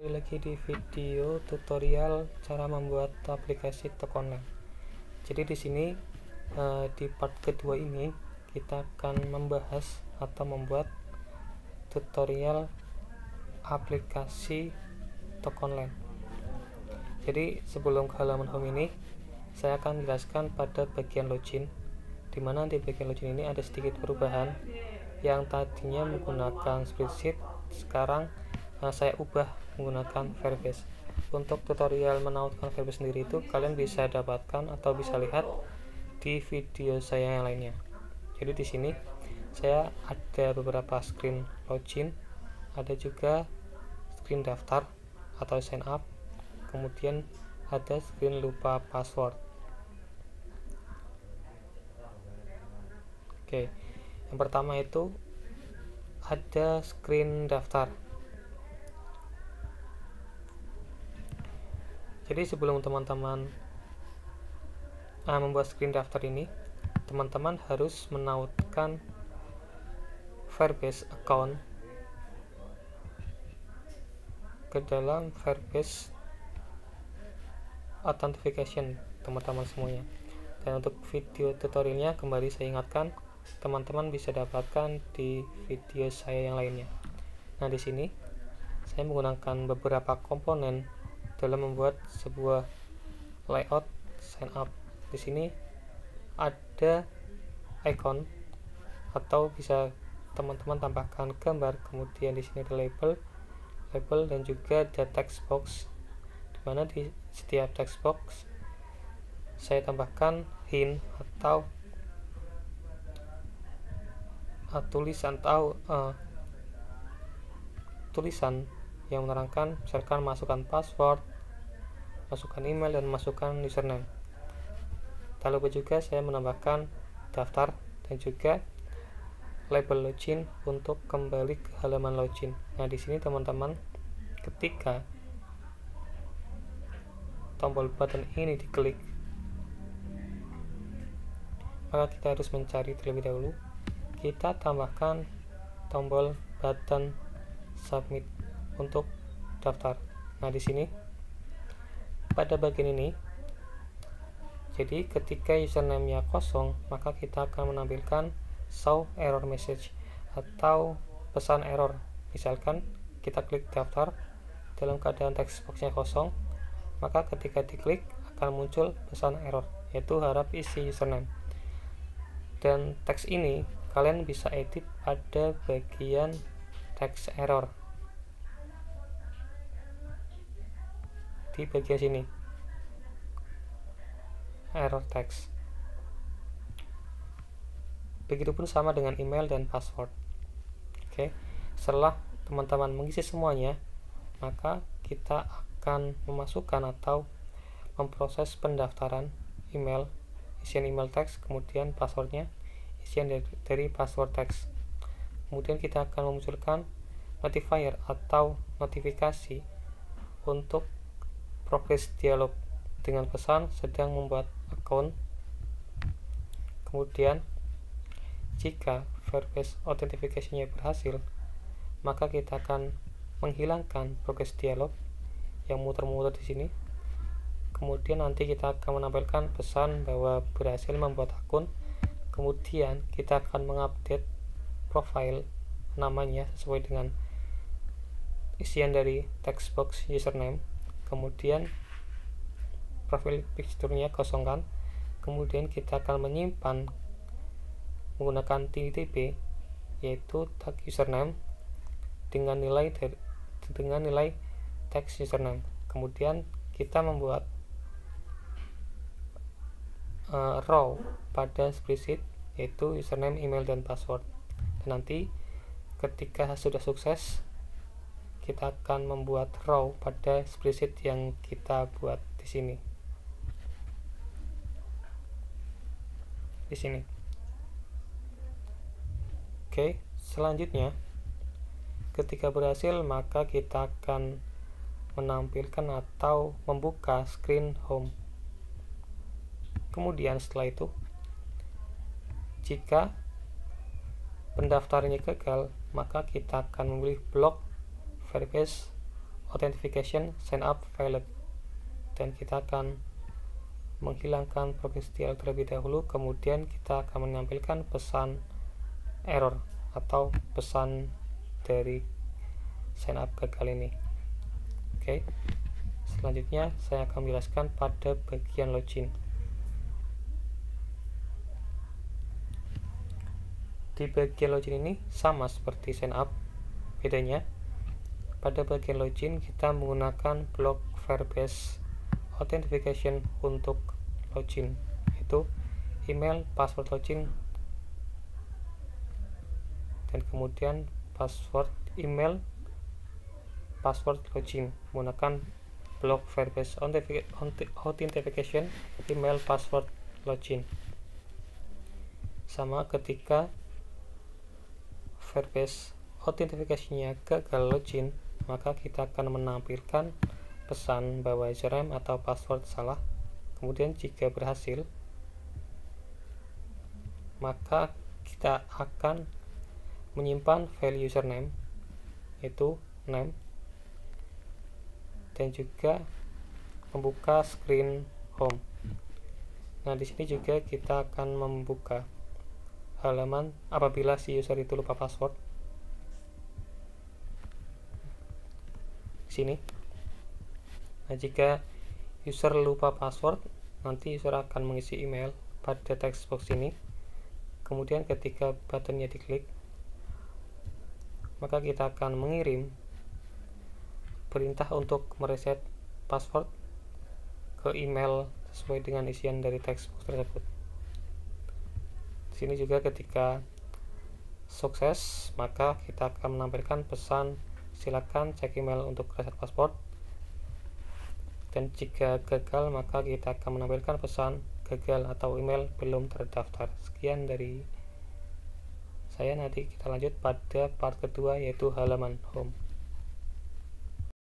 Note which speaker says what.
Speaker 1: Kembali lagi di video tutorial cara membuat aplikasi toko online. Jadi di sini di part kedua ini kita akan membahas atau membuat tutorial aplikasi toko online. Jadi sebelum ke halaman home ini, saya akan menjelaskan pada bagian login, dimana di bagian login ini ada sedikit perubahan. Yang tadinya menggunakan spreadsheet, sekarang saya ubah menggunakan Firebase. Untuk tutorial menautkan Firebase sendiri itu kalian bisa dapatkan atau bisa lihat di video saya yang lainnya. Jadi di sini saya ada beberapa screen login, ada juga screen daftar atau sign up, kemudian ada screen lupa password. Oke, yang pertama itu ada screen daftar. Jadi sebelum teman-teman membuat screen daftar ini, teman-teman harus menautkan Firebase account ke dalam Firebase authentication teman-teman semuanya. Dan untuk video tutorialnya kembali saya ingatkan, teman-teman bisa dapatkan di video saya yang lainnya. Nah, di sini saya menggunakan beberapa komponen dalam membuat sebuah layout sign up. Di sini ada icon atau bisa teman-teman tambahkan gambar, kemudian di sini ada label dan juga ada text box, dimana di setiap text box saya tambahkan hint atau tulisan yang menerangkan, misalkan masukkan password, masukkan email, dan masukkan username. Tak lupa juga saya menambahkan daftar dan juga label login untuk kembali ke halaman login. Nah, di sini teman-teman ketika tombol button ini diklik, maka kita harus mencari terlebih dahulu. Kita tambahkan tombol button submit untuk daftar. Nah, di sini pada bagian ini, jadi ketika username-nya kosong, maka kita akan menampilkan show error message atau pesan error. Misalkan kita klik daftar dalam keadaan text box-nya kosong, maka ketika diklik akan muncul pesan error, yaitu harap isi username. Dan teks ini kalian bisa edit pada bagian text error di bagian sini, error text. Begitupun sama dengan email dan password. Oke, setelah teman-teman mengisi semuanya, maka kita akan memasukkan atau memproses pendaftaran email, isian email teks, kemudian passwordnya, isian dari password teks. Kemudian kita akan memunculkan notifier atau notifikasi untuk progress dialog dengan pesan sedang membuat akun. Kemudian jika Firebase authentication-nya berhasil, maka kita akan menghilangkan progress dialog yang muter-muter di sini. Kemudian nanti kita akan menampilkan pesan bahwa berhasil membuat akun. Kemudian kita akan mengupdate profile namanya sesuai dengan isian dari text box username. Kemudian profil picture-nya kosongkan. Kemudian kita akan menyimpan menggunakan TTP, yaitu tag username dengan nilai text username. Kemudian kita membuat row pada spreadsheet, yaitu username, email, dan password. Dan nanti ketika sudah sukses, kita akan membuat row pada spreadsheet yang kita buat di sini. Di sini. Oke, selanjutnya ketika berhasil, maka kita akan menampilkan atau membuka screen home. Kemudian setelah itu, jika pendaftarannya gagal, maka kita akan memilih blok Firebase authentication sign up failed, dan kita akan menghilangkan property terlebih dahulu. Kemudian kita akan menampilkan pesan error atau pesan dari sign up gagal ini. Oke, selanjutnya saya akan menjelaskan pada bagian login. Di bagian login ini sama seperti sign up, bedanya pada bagian login kita menggunakan blok Firebase authentication untuk login, yaitu email, password login, dan kemudian password email, password login menggunakan blok Firebase authentication email, password login. Sama ketika Firebase authentication-nya gagal login, maka kita akan menampilkan pesan bahwa username atau password salah. Kemudian jika berhasil, maka kita akan menyimpan file username, yaitu name, dan juga membuka screen home. Nah, di sini juga kita akan membuka halaman apabila si user itu lupa password. Di sini. Nah, jika user lupa password, nanti user akan mengisi email pada text box ini. Kemudian ketika buttonnya diklik, maka kita akan mengirim perintah untuk mereset password ke email sesuai dengan isian dari text box tersebut. Di sini juga ketika sukses, maka kita akan menampilkan pesan silakan cek email untuk reset password. Dan jika gagal, maka kita akan menampilkan pesan gagal atau email belum terdaftar. Sekian dari saya, nanti kita lanjut pada part kedua, yaitu halaman home.